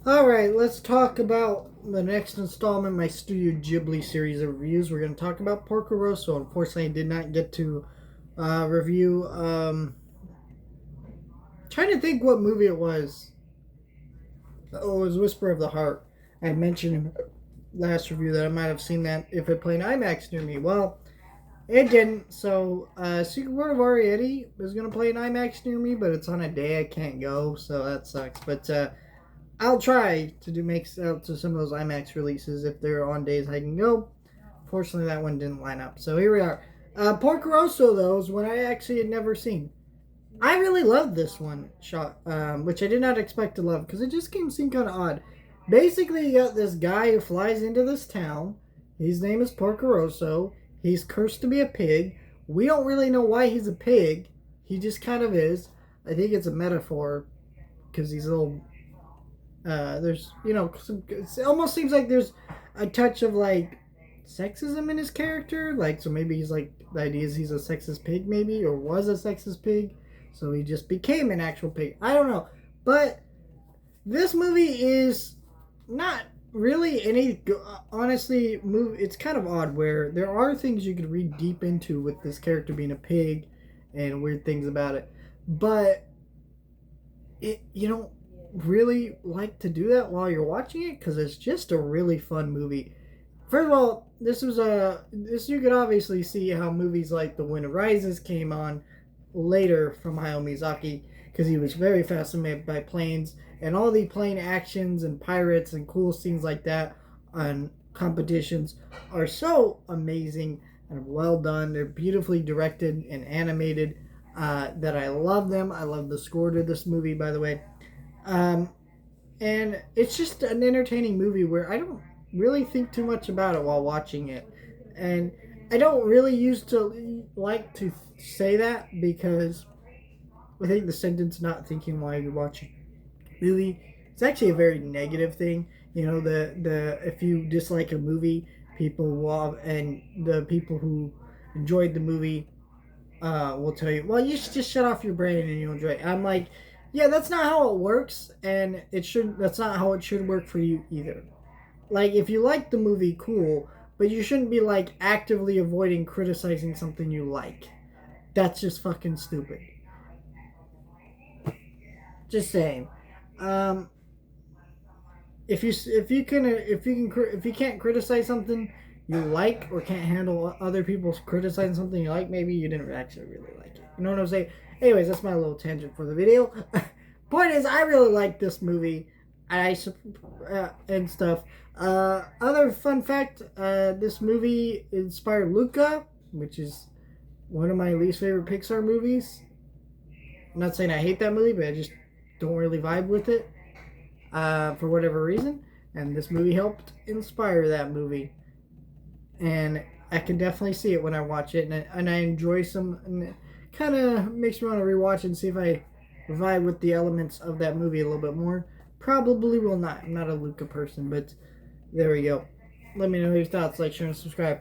Alright, let's talk about the next installment of my Studio Ghibli series of reviews. We're going to talk about Porco Rosso. Unfortunately, I did not get to review. Trying to think what movie it was. Oh, it was Whisper of the Heart. I mentioned in last review that I might have seen that if it played IMAX near me. Well, it didn't. So, Secret World of Arietti is going to play an IMAX near me, but it's on a day I can't go, so that sucks. But, I'll try to make out to some of those IMAX releases if they're on days I can go. Fortunately, that one didn't line up. So here we are. Porco Rosso, though, is one I actually had never seen. I really loved this one shot, which I did not expect to love because it just seemed kind of odd. Basically, you got this guy who flies into this town. His name is Porco Rosso. He's cursed to be a pig. We don't really know why he's a pig. He just kind of is. I think it's a metaphor because he's a little there's it almost seems like there's a touch of like sexism in his character, like so maybe he's like the idea is he's a sexist pig maybe, or was a sexist pig, so he just became an actual pig. I don't know, but this movie is not really any honestly move. It's kind of odd where there are things you could read deep into with this character being a pig and weird things about it, but it you don't really like to do that while you're watching it because it's just a really fun movie. First of all, this you could obviously see how movies like The Wind Rises came on later from Hayao Miyazaki because he was very fascinated by planes and all the plane actions and pirates and cool scenes like that on competitions are so amazing and well done. They're beautifully directed and animated. That I love them. I love the score to this movie, by the way. Um, and it's just an entertaining movie where I don't really think too much about it while watching it. And I don't really used to like to say that because I think the sentence "not thinking while you're watching" movie it's actually a very negative thing. You know, the if you dislike a movie, people will, and the people who enjoyed the movie will tell you, well, you should just shut off your brain and you'll enjoy it. I'm like, yeah, that's not how it works, and it should. That's not how it should work for you either. Like, if you like the movie, cool, but you shouldn't be like actively avoiding criticizing something you like. That's just fucking stupid. Just saying. Um, if you can't criticize something you like or can't handle other people criticizing something you like, maybe you didn't actually really like it. You know what I'm saying? Anyways, that's my little tangent for the video. Point is, I really like this movie. And stuff. Other fun fact: this movie inspired Luca, which is one of my least favorite Pixar movies. I'm not saying I hate that movie, but I just don't really vibe with it for whatever reason. And this movie helped inspire that movie. And I can definitely see it when I watch it. And I enjoy some. And it kind of makes me want to rewatch it and see if I vibe with the elements of that movie a little bit more. Probably will not. I'm not a Luca person, but there we go. Let me know your thoughts. Like, share, and subscribe.